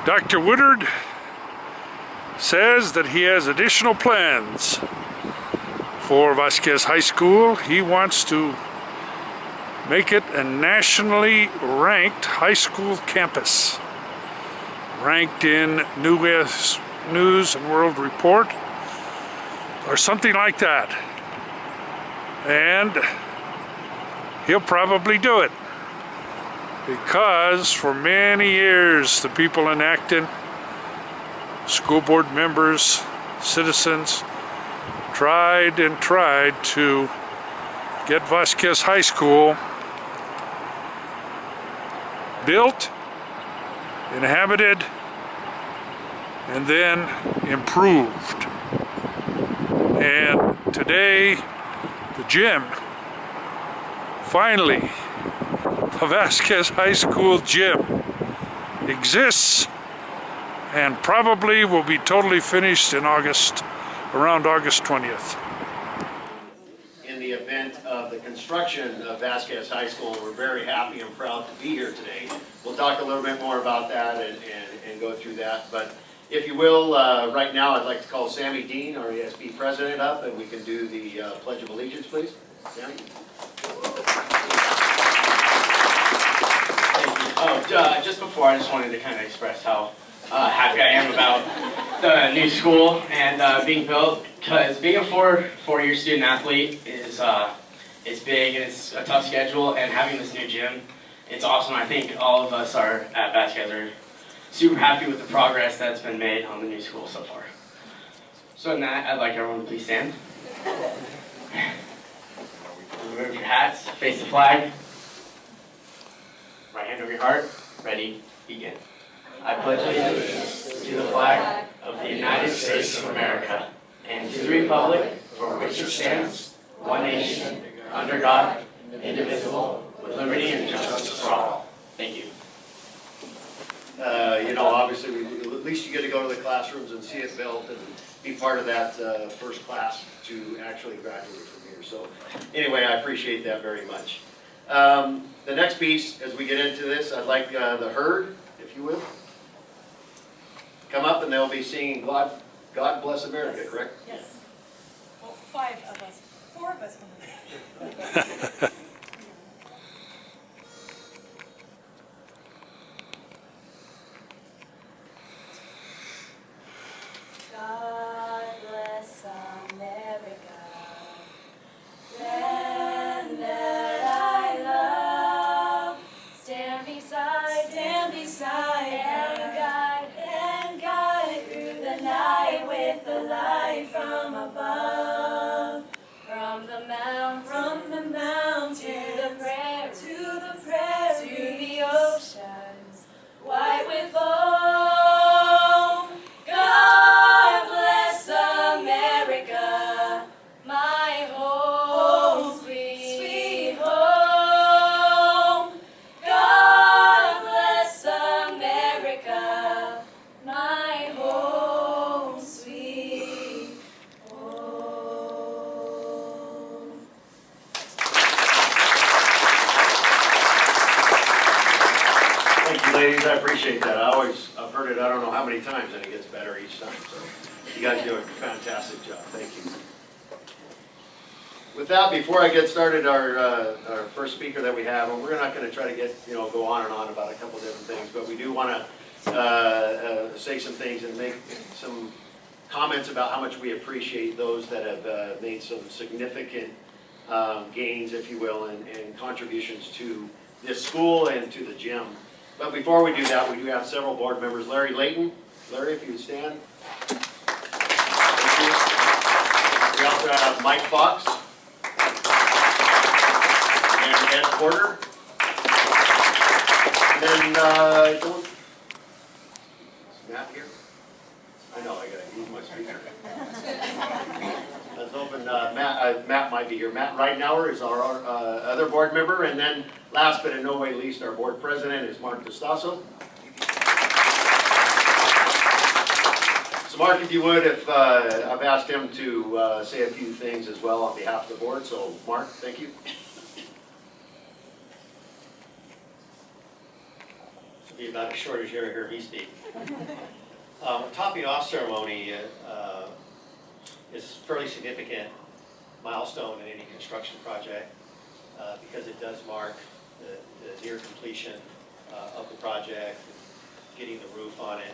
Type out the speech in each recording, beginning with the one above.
Dr. Woodard says that he has additional plans for Vasquez High School. He wants to make it a nationally ranked high school campus, ranked in News and World Report or something like that, and he'll probably do it because for many years the people in Acton, school board members, citizens, tried and tried to get Vasquez High School built, inhabited, and then improved. And today, the gym, finally, the Vasquez High School gym exists and probably will be totally finished in August, around August 20th. In the event of the construction of Vasquez High School, we're very happy and proud to be here today. We'll talk a little bit more about that and go through that. But if you will, right now I'd like to call Sammy Dean, our ESB president, up, and we can do the Pledge of Allegiance, please. Sammy? Thank you. Just before, I just wanted to kind of express how happy I am about the new school and being built, because being a four-year student athlete is it's big and it's a tough schedule, and having this new gym, it's awesome. I think all of us are at Vasquez are super happy with the progress that's been made on the new school so far. So in that, I'd like everyone to please stand. Remove your hats, face the flag. Right hand over your heart. Ready, begin. I pledge allegiance to the flag of the United States of America and to the republic for which it stands, one nation, under God, indivisible, with liberty and justice for all. Thank you. You know, obviously, at least you get to go to the classrooms and see it built and be part of that first class to actually graduate from here. So anyway, I appreciate that very much. The next piece, as we get into this, I'd like the herd, if you will, come up and they'll be singing God Bless America, correct? Yes. Well, 5 of us. 4 of us. God bless America, land that I love. Stand beside, and guide through the night with the light from above. From the mount to the prayer, to the oceans, white with foam. God bless America, my home, sweet home. God bless America, my home, sweet home. Thank you, ladies. I appreciate that. I've heard it, I don't know how many times, and it gets better each time. So you guys do a fantastic job. Thank you. With that, before I get started, our first speaker that we have, and we're not going to try to get, go on and on about a couple different things, but we do want to say some things and make some comments about how much we appreciate those that have made some significant gains, if you will, and contributions to this school and to the gym. But before we do that, we do have several board members. Layton. Larry, if you would stand. Thank you. We also have Mike Fox. And Ed Porter. And then, is Matt here? I know, I gotta use my speaker. Let's open, Matt might be here. Matt Ridenour is our other board member. And then, last but in no way least, our board president is Mark Distasso. So Mark, if you would, I've asked him to say a few things as well on behalf of the board. So Mark, thank you. be about as short as you ever hear me speak. A topping off ceremony is a fairly significant milestone in any construction project because it does mark the near completion of the project. Getting the roof on it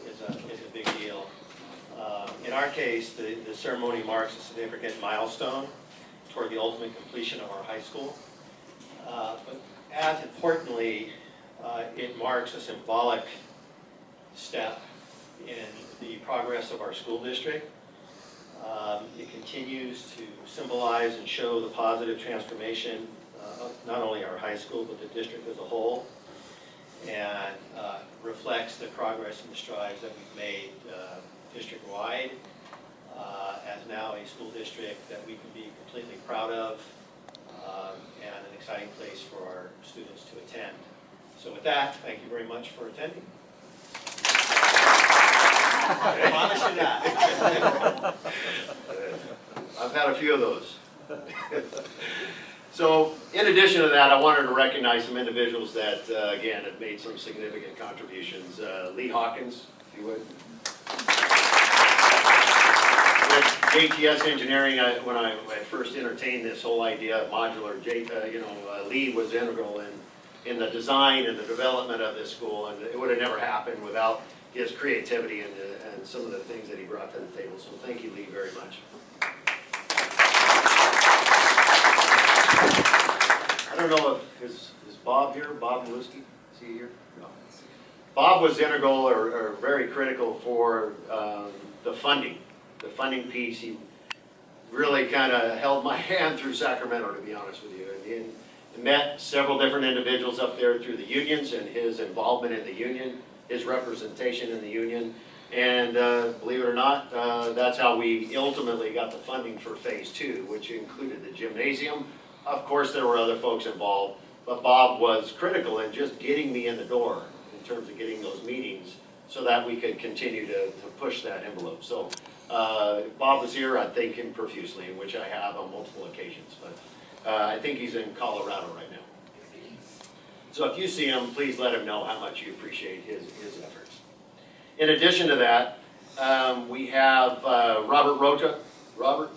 is a big deal. In our case, the ceremony marks a significant milestone toward the ultimate completion of our high school. But as importantly, it marks a symbolic step in the progress of our school district. It continues to symbolize and show the positive transformation of not only our high school, but the district as a whole, and reflects the progress and the strides that we've made district-wide as now a school district that we can be completely proud of and an exciting place for our students to attend. So with that, thank you very much for attending. I promise you that. I've had a few of those. So, in addition to that, I wanted to recognize some individuals that, again, have made some significant contributions. Lee Hawkins, if you would. With JTS Engineering, when I first entertained this whole idea of modular, Lee was integral in the design and the development of this school, and it would have never happened without his creativity and some of the things that he brought to the table. So thank you, Lee, very much. I don't know if, is Bob here? Bob Dulce? Is he here? No. Bob was integral or very critical for the funding piece. He really kind of held my hand through Sacramento, to be honest with you. And he met several different individuals up there through the unions and his involvement in the union, his representation in the union. And believe it or not, that's how we ultimately got the funding for phase 2, which included the gymnasium. Of course, there were other folks involved, but Bob was critical in just getting me in the door in terms of getting those meetings so that we could continue to push that envelope. So if Bob was here, I'd thank him profusely, which I have on multiple occasions. But I think he's in Colorado right now. So if you see him, please let him know how much you appreciate his efforts. In addition to that, we have Robert Rocha. Robert?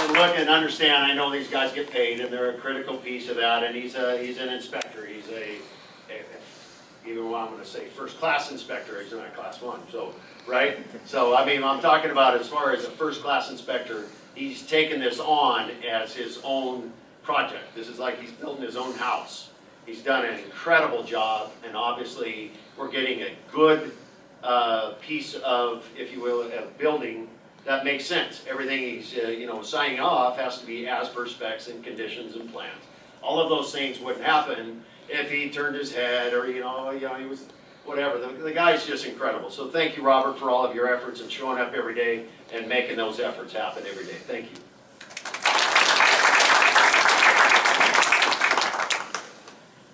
And look and understand, I know these guys get paid, and they're a critical piece of that, and he's an inspector. He's even what I'm going to say, first-class inspector. He's not class 1, so, right? So, I mean, I'm talking about as far as a first-class inspector, he's taken this on as his own project. This is like he's building his own house. He's done an incredible job, and obviously we're getting a good piece of, if you will, a building that makes sense. Everything he's signing off has to be as per specs and conditions and plans. All of those things wouldn't happen if he turned his head or he was whatever. The guy's just incredible. So thank you, Robert, for all of your efforts and showing up every day and making those efforts happen every day. Thank you.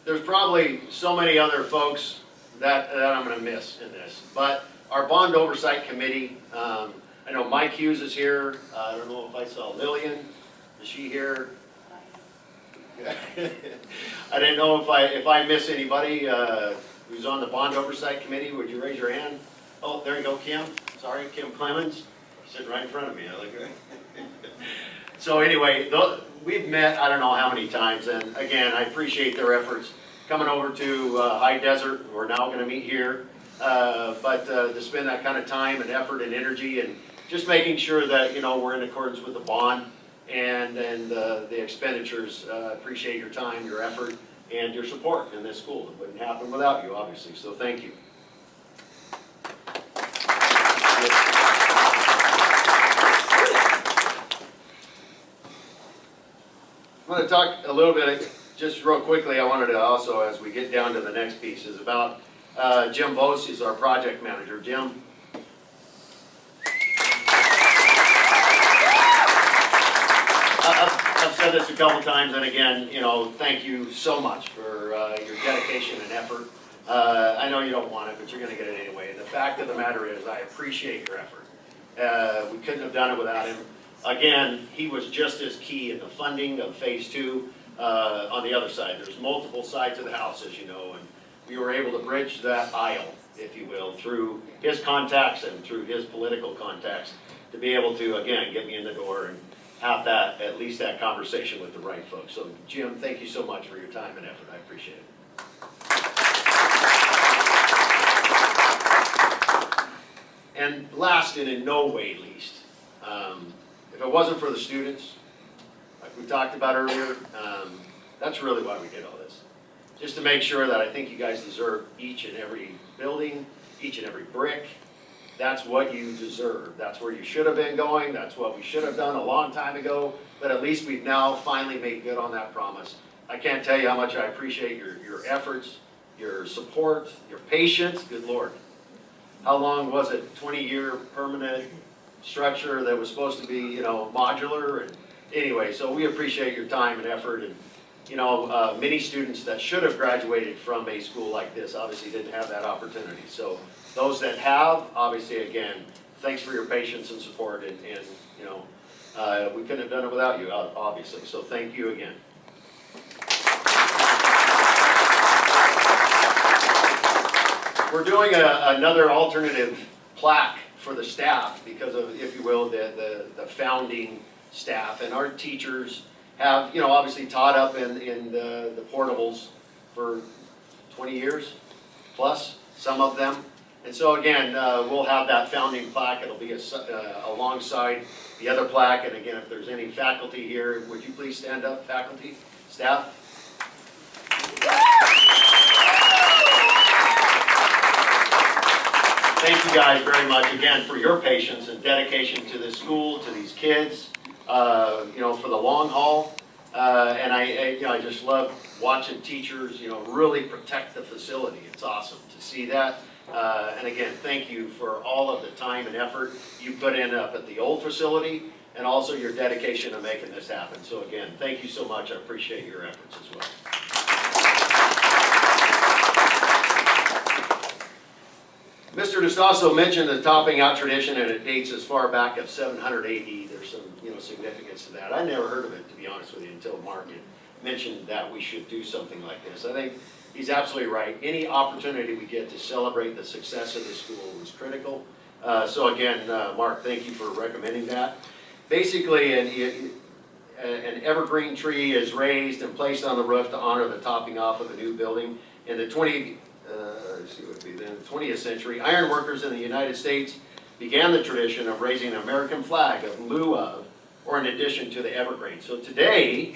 There's probably so many other folks that I'm going to miss in this, but our bond oversight committee, I know Mike Hughes is here. I don't know if I saw Lillian. Is she here? I didn't know if I miss anybody who's on the bond oversight committee. Would you raise your hand? Oh, there you go, Kim. Sorry, Kim Clemens. Sitting right in front of me. I like it. So anyway, we've met I don't know how many times, and again, I appreciate their efforts coming over to High Desert. We're now going to meet here, but to spend that kind of time and effort and energy and just making sure that we're in accordance with the bond and the expenditures. Appreciate your time, your effort, and your support in this school. It wouldn't happen without you, obviously, so thank you. I'm going to talk a little bit, just real quickly, I wanted to also, as we get down to the next piece, is about Jim Vose is our project manager. Jim? I've said this a couple times, and again, thank you so much for your dedication and effort. I know you don't want it, but you're going to get it anyway. And the fact of the matter is, I appreciate your effort. We couldn't have done it without him. again, he was just as key in the funding of phase 2 on the other side. There's multiple sides of the house, as you know, and we were able to bridge that aisle, if you will, through his contacts and through his political contacts to be able to, again, get me in the door and have that, at least that conversation with the right folks. So Jim, thank you so much for your time and effort. I appreciate it. And last and in no way least, if it wasn't for the students, like we talked about earlier, that's really why we did all this. Just to make sure that I think you guys deserve each and every building, each and every brick. That's what you deserve. That's where you should have been going. That's what we should have done a long time ago. But at least we've now finally made good on that promise. I can't tell you how much I appreciate your efforts, your support, your patience. Good Lord. How long was it? 20-year permanent structure that was supposed to be, you know, modular. And anyway, so we appreciate your time and effort. And you know, many students that should have graduated from a school like this obviously didn't have that opportunity. So those that have, obviously, again, thanks for your patience and support. And you know, we couldn't have done it without you, obviously. So thank you again. We're doing another alternative plaque for the staff because of, if you will, the founding staff. And our teachers have, you know, obviously taught up in the portables for 20 years plus, some of them. And so again, we'll have that founding plaque. It'll be alongside the other plaque. And again, if there's any faculty here, would you please stand up, faculty, staff? Thank you guys very much again for your patience and dedication to this school, to these kids, you know, for the long haul. And you know, I just love watching teachers, you know, really protect the facility. It's awesome to see that. And again, thank you for all of the time and effort you put in up at the old facility and also your dedication to making this happen. So again, thank you so much. I appreciate your efforts as well. Mr. Distasso mentioned the topping out tradition, and it dates as far back as 700 AD. There's some, you know, significance to that. I never heard of it, to be honest with you, until Mark had mentioned that we should do something like this. I think he's absolutely right. Any opportunity we get to celebrate the success of the school is critical. So again, Mark, thank you for recommending that. Basically, an evergreen tree is raised and placed on the roof to honor the topping off of a new building. In the 20th century, iron workers in the United States began the tradition of raising an American flag in lieu of or in addition to the evergreen. So today,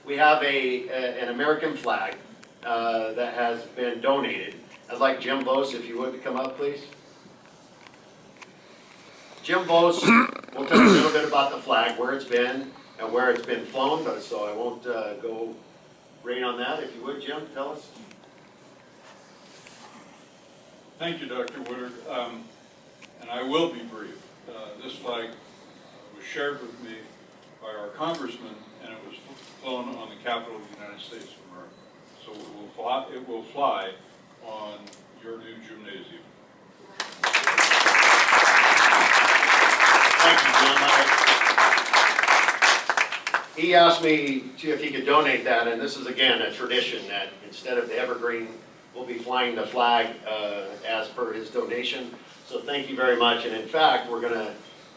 we have an American flag that has been donated. I'd like Jim Dulce, if you would, to come up, please. Jim Dulce will tell us a little bit about the flag, where it's been and where it's been flown, but so I won't go rain on that. If you would, Jim, tell us. Thank you, Dr. Woodard, and I will be brief. This flag was shared with me by our congressman, and it was flown on the Capitol of the United States of America. So it will fly on your new gymnasium. Thank you, Jim. He asked me if he could donate that, and this is again a tradition that instead of the evergreen, we'll be flying the flag as per his donation. So thank you very much. And in fact, we're going to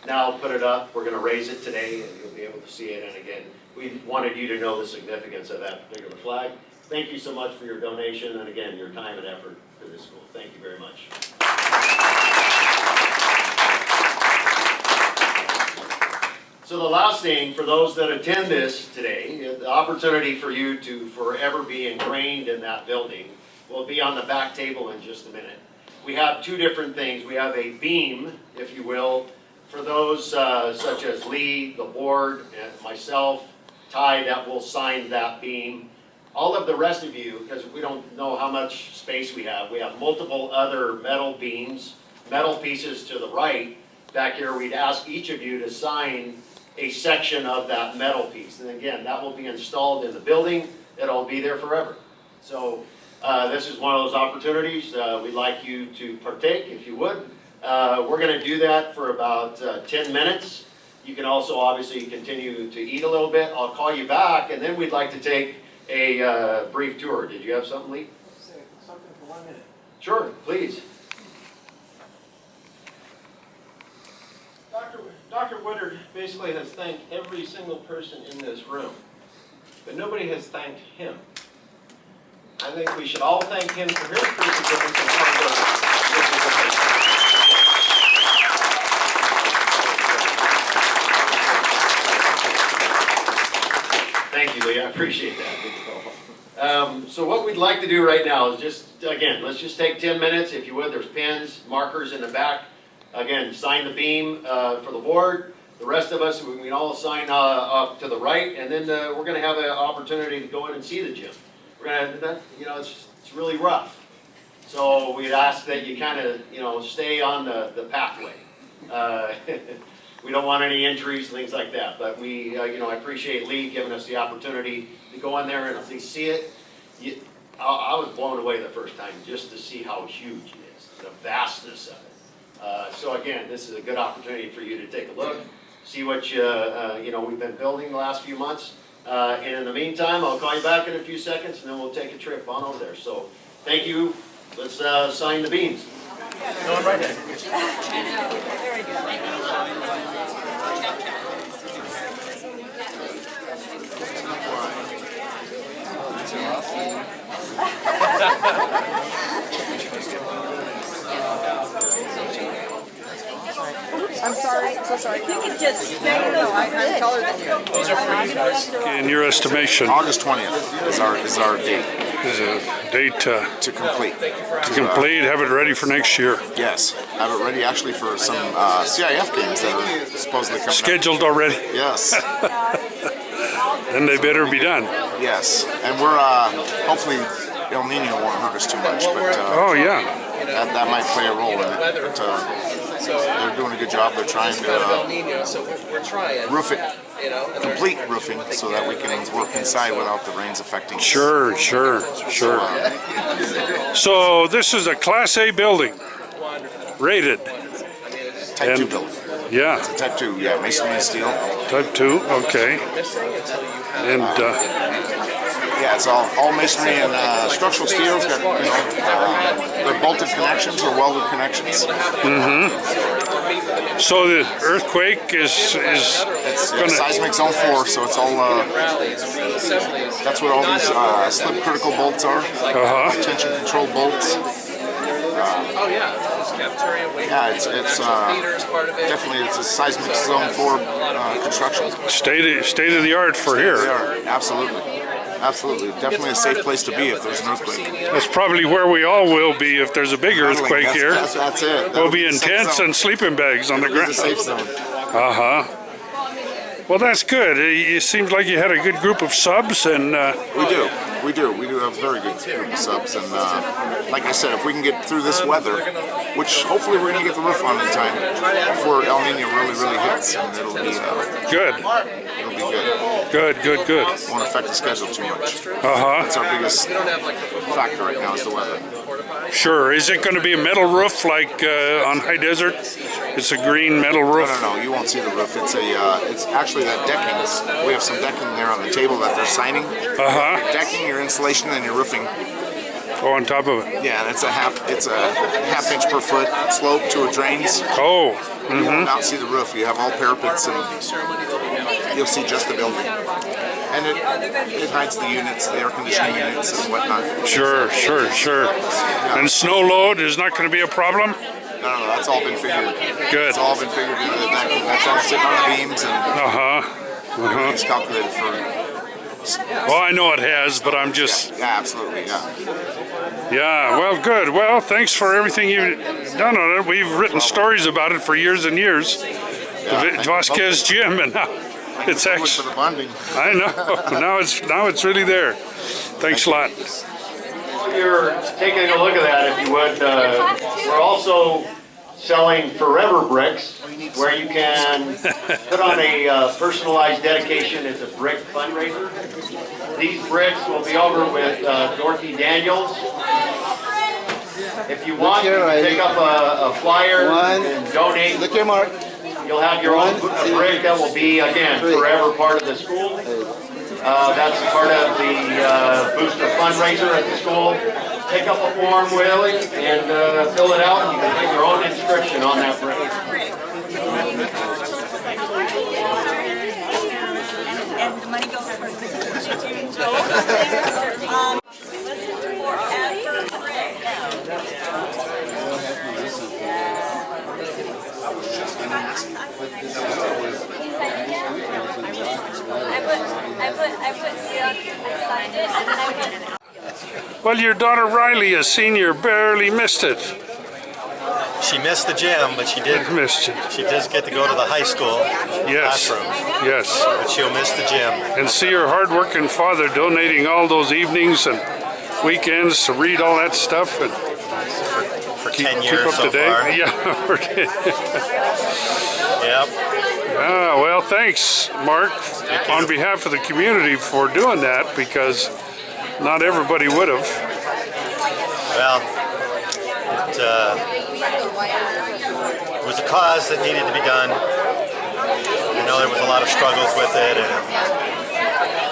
now put it up. We're going to raise it today, and you'll be able to see it. And again, we wanted you to know the significance of that particular flag. Thank you so much for your donation, and again, your time and effort to this school. Thank you very much. So the last thing, for those that attend this today, the opportunity for you to forever be ingrained in that building will be on the back table in just a minute. We have two different things. We have a beam, if you will, for those such as Lee, the board, and myself, Ty, that will sign that beam. All of the rest of you, because we don't know how much space we have multiple other metal beams, metal pieces to the right. Back here, we'd ask each of you to sign a section of that metal piece. And again, that will be installed in the building. It'll be there forever. So this is one of those opportunities. We'd like you to partake, if you would. We're going to do that for about 10 minutes. You can also obviously continue to eat a little bit. I'll call you back, and then we'd like to take a brief tour. Did you have something, Lee? Something for 1 minute. Sure, please. Dr. Woodard basically has thanked every single person in this room, but nobody has thanked him. I think we should all thank him for his perseverance and hard work. Thank you, Lee. I appreciate that. So what we'd like to do right now is just, again, let's just take 10 minutes. If you would, there's pens, markers in the back. Again, sign the beam for the board. The rest of us, we can all sign off to the right, and then we're going to have an opportunity to go in and see the gym. We're going to, you know, it's really rough. So we'd ask that you kind of, you know, stay on the pathway. We don't want any injuries, things like that. But we, you know, I appreciate Lee giving us the opportunity to go in there and at least see it. I was blown away the first time just to see how huge it is, the vastness of it. So again, this is a good opportunity for you to take a look, see what you know, we've been building the last few months. And in the meantime, I'll call you back in a few seconds, and then we'll take a trip on over there. So thank you. Let's sign the beams. Going right there. Very good. I'm sorry, so sorry. You can just stay those. I'm taller than you. Those are for you guys. In your estimation, August 20th is our date is a date to complete. to complete, have it ready for next year. Yes, have it ready actually for some CIF games that are supposedly coming Scheduled already? up. Yes, Then they better be done. yes, and we're hopefully El Nino won't hurt us too much, but Oh, yeah. that might play a role in it. But they're doing a good job. They're trying to roof it, complete roofing, so that we can work inside without the rains affecting us. Sure. So this is a Class A building, rated. Type 2 And- building. Yeah, It's a Type 2, yeah, masonry and steel. type 2, okay. And Yeah, it's all masonry and structural steel. It's got, you know, they're bolted connections or welded connections. so the earthquake is It's gonna, seismic zone 4, so it's all, that's what all these slip critical bolts are. Tension control bolts. Yeah, it's definitely it's a seismic zone 4 construction. state of the art for They here. are, absolutely. Definitely a safe place to be if there's an earthquake. That's probably where we all will be if there's a big earthquake That's- here. That's it. We'll be in Safe tents zone. and sleeping bags on the It'll be ground. the safe zone. Well, that's good. It seems like you had a good group of subs, and We do have a very good group of subs, and like I said, if we can get through this weather, which hopefully we're going to get the roof on in time before El Nino really hits, and it'll be good. good. Won't affect the schedule too much. That's our biggest factor right now is the weather. Sure. Is it going to be a metal roof like on High Desert? It's a green metal roof. No, you won't see the roof. It's actually that decking. We have some decking there on the table that they're signing. Your decking, your insulation, and your roofing. Oh, on top of it. Yeah, and it's a half inch per foot slope to a drains. Oh. You will not see the roof. You have all parapets, and you'll see just the building. And it hides the units, the air conditioning units, and whatnot. Sure. And snow load is not going to be a problem? No, that's all been figured. Good. It's all been figured into the decking. That's all sitting on the beams, and it's calculated for. Well, I know it has, but I'm just... Yeah, absolutely, yeah. Yeah, well, good. Well, thanks for everything you've done on it. We've written stories about it for years and years. The Vasquez gym, and now it's For actually... the bonding. I know. Now it's really there. Thanks a lot. While you're taking a look at that, if you would, we're also selling forever bricks, where you can put on a personalized dedication as a brick fundraiser. These bricks will be over with Dorothy Daniels. If you want, you can pick up a flyer and donate. Look here, Mark. You'll have your own brick that will be, again, forever part of the school. That's part of the booster fundraiser at the school. Pick up a form, Willie, and fill it out, and you can put your own inscription on that brick. And the money goes for I signed it, and then I put. Well, your daughter Riley, a senior, barely missed it. She missed the gym, but she did. Missed it. She does get to go to the high school classroom. Yes. But she'll miss the gym. And see her hardworking father donating all those evenings and weekends to read all that stuff and For 10 years keep up so to date. far. Yeah. Yep. Yeah. Well, thanks, Mark, on behalf of the community for doing that, because not everybody would have. Well, it was a cause that needed to be done. I know there was a lot of struggles with it, and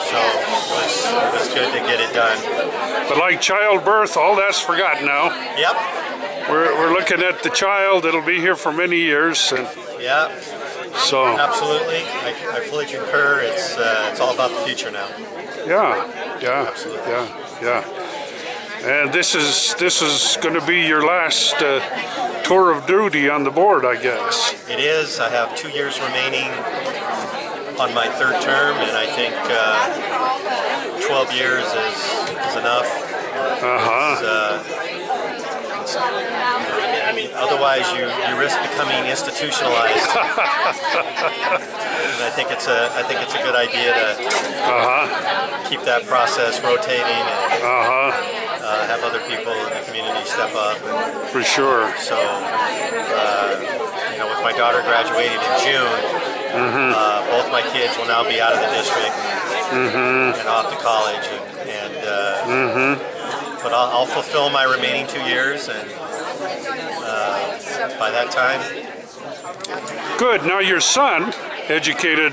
so it was good to get it done. But like childbirth, all that's forgotten now. Yep. We're looking at the child. It'll be here for many years, and Yeah. so Absolutely. I fully concur. It's all about the future now. yeah. Absolutely. Yeah. And this is going to be your last tour of duty on the board, I guess. It is. I have 2 years remaining on my third term, and I think 12 years is enough. Otherwise, you risk becoming institutionalized. And I think it's a good idea to keep that process rotating and have other people in the community step up. For sure. So, with my daughter graduating in June, both my kids will now be out of the district and off to college, but I'll fulfill my remaining 2 years, and by that time. Good. Now your son, educated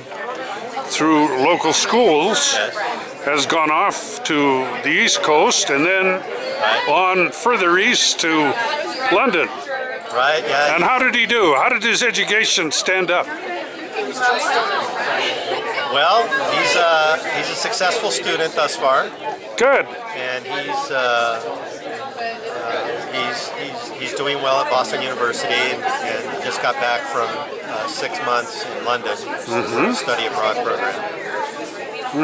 through local schools, Yes. has gone off to the East Coast and then on further east to London. Right, yeah. And how did he do? How did his education stand up? Well, he's a successful student thus far, Good. and he's doing well at Boston University, and just got back from 6 months in London, study abroad program.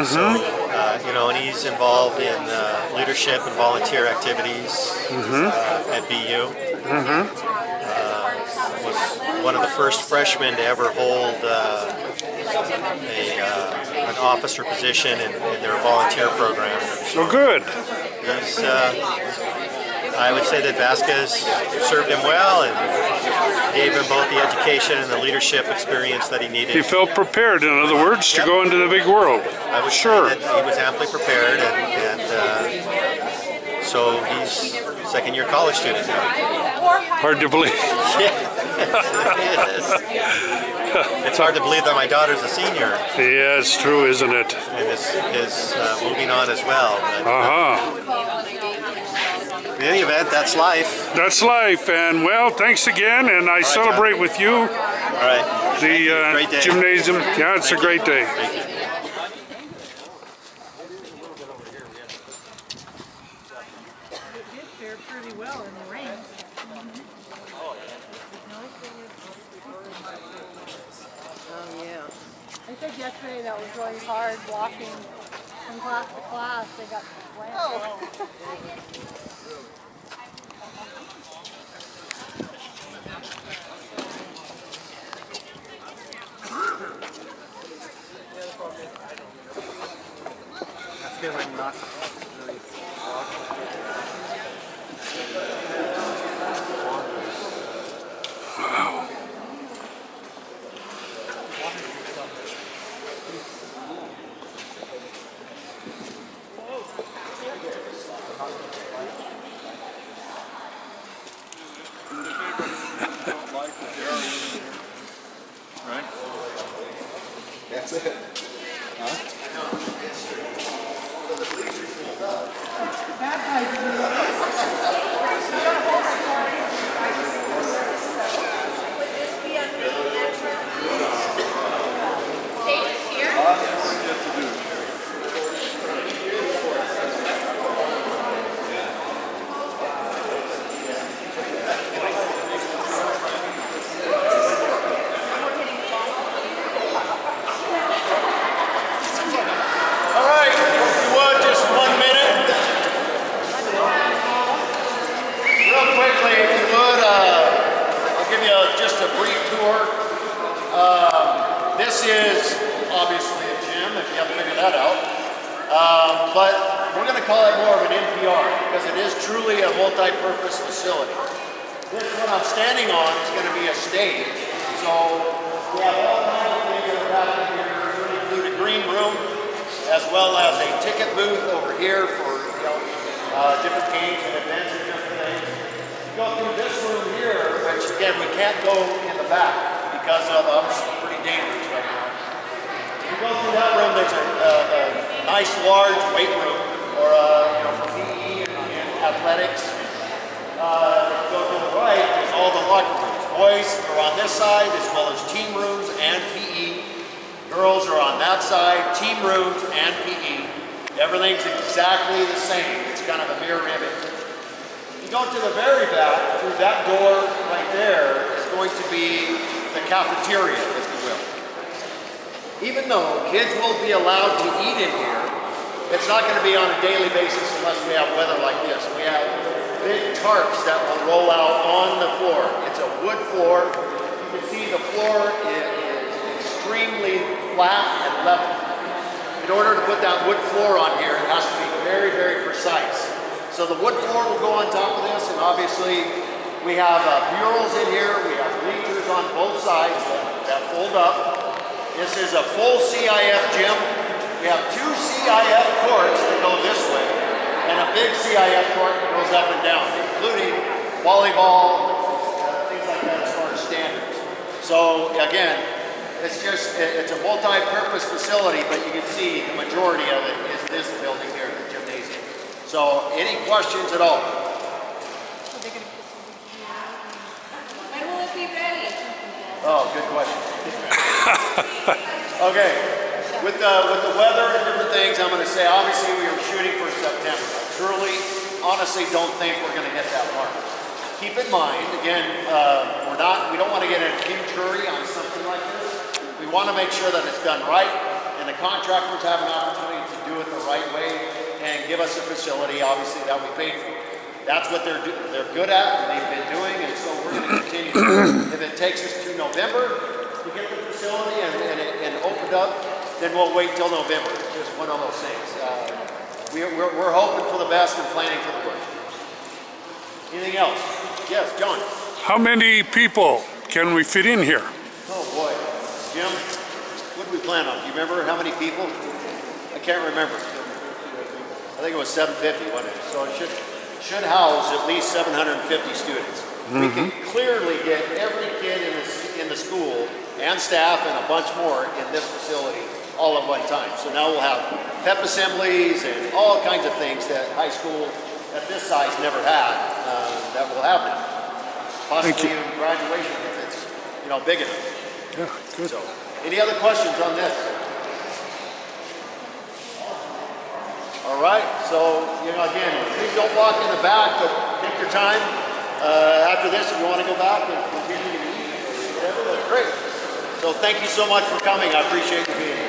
So, and he's involved in leadership and volunteer activities at BU. Was one of the first freshmen to ever hold an officer position in their volunteer program. So good. He's, I would say that Vasquez served him well and gave him both the education and the leadership experience that he needed. He felt prepared, in other words, to go into the big world. I would say that he was amply prepared, and so he's a second-year college student now. Hard to believe. It's hard to believe that my daughter's a senior. Yeah, it's true, isn't it? And is moving on as well. But, in any event, that's life. That's life, and well, thanks again, and I celebrate with you. All right. The Great day. gymnasium. Yeah, it's a great day. Thank you. They're pretty well in the rain. Oh, yeah. I said yesterday that was really hard walking from class to class. They got slammed. Oh. That's because I'm not really Right? This is obviously a gym, if you haven't figured that out. But we're going to call it more of an NPR because it is truly a multi-purpose facility. This one I'm standing on is going to be a stage. So we have all kinds of things that are happening here. We're going to include a green room as well as a ticket booth over here for different games and events and different things. You go through this room here, which again we can't go in the back because of it's pretty dangerous right now. You go through that room, there's a nice large weight room or for PE and athletics. Go to the right, there's all the locker rooms. Boys are on this side as well as team rooms and PE. Girls are on that side, team rooms and PE. Everything's exactly the same. It's kind of a mirror image. You go to the very back, through that door right there is going to be the cafeteria, if you will. Even though kids will be allowed to eat in here, it's not going to be on a daily basis unless we have weather like this. We have big tarps that will roll out on the floor. It's a wood floor. You can see the floor is extremely flat and level. In order to put that wood floor on here, it has to be very, very precise. So the wood floor will go on top of this, and obviously we have murals in here. We have bleachers on both sides that fold up. This is a full CIF gym. We have 2 CIF courts that go this way, and a big CIF court that goes up and down, including volleyball, things like that as far as standards. So again, it's a multi-purpose facility, but you can see the majority of it is this building here, the gymnasium. So any questions at all? When will it be ready? Oh, good question. Okay, with the weather and different things, I'm going to say obviously we were shooting for September. Truly, honestly, don't think we're going to get that mark. Keep in mind, again, we don't want to get in a huge hurry on something like this. We want to make sure that it's done right, and the contractors have an opportunity to do it the right way and give us a facility, obviously, that we paid for. That's what they're good at, and they've been doing, and so we're going to continue. If it takes us to November to get the facility and opened up, then we'll wait till November. It's just one of those things. We're hoping for the best and planning for the worst. Anything else? Yes, John. How many people can we fit in here? Oh boy, Jim, what did we plan on? Do you remember how many people? I can't remember. I think it was 750, wasn't it? So it should house at least 750 students. We can clearly get every kid in the school and staff and a bunch more in this facility all at one time. So now we'll have pep assemblies and all kinds of things that high school at this size never had that will have now. Possibly even graduation if it's big enough. Yeah, good. So, any other questions on this? All right, so again, please don't walk in the back, but take your time. After this, if you want to go back and continue to eat, whatever, that's great. So thank you so much for coming. I appreciate you being here.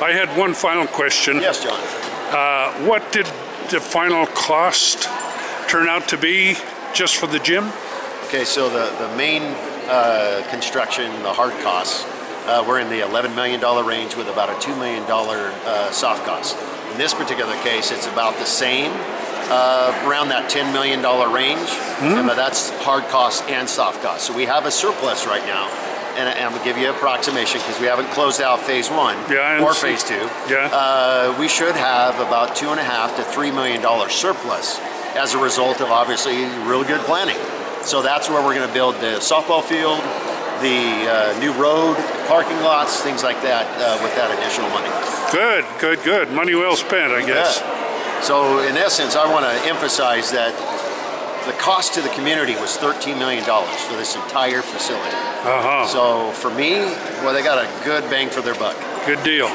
I had one final question. Yes, John. What did the final cost turn out to be just for the gym? Okay, so the main construction, the hard costs, we're in the $11 million range with about a $2 million soft cost. In this particular case, it's about the same, around that $10 million range, but that's hard costs and soft costs. So we have a surplus right now, and I'm going to give you an approximation because we haven't closed out phase 1 or phase 2. Yeah. We should have about $2.5 to $3 million surplus as a result of obviously really good planning. So that's where we're going to build the softball field, the new road, parking lots, things like that with that additional money. Good, good, good. Money well spent, I guess. Yeah. So in essence, I want to emphasize that the cost to the community was $13 million for this entire facility. Uh-huh. So for me, well, they got a good bang for their buck. Good deal.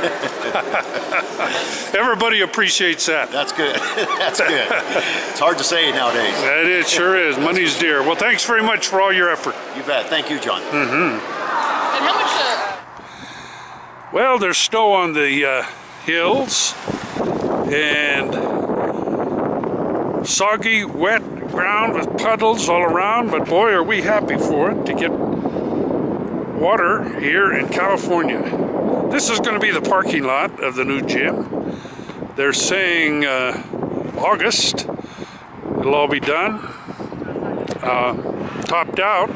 Everybody appreciates that. That's good. That's good. It's hard to say nowadays. It sure is. Money's dear. Well, thanks very much for all your effort. You bet. Thank you, John. Mm-hmm. And how much? Well, there's snow on the hills and soggy, wet ground with puddles all around, but boy, are we happy for it to get water here in California. This is going to be the parking lot of the new gym. They're saying August it'll all be done. Topped out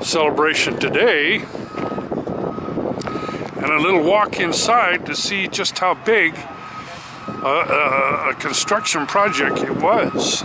celebration today, and a little walk inside to see just how big a construction project it was.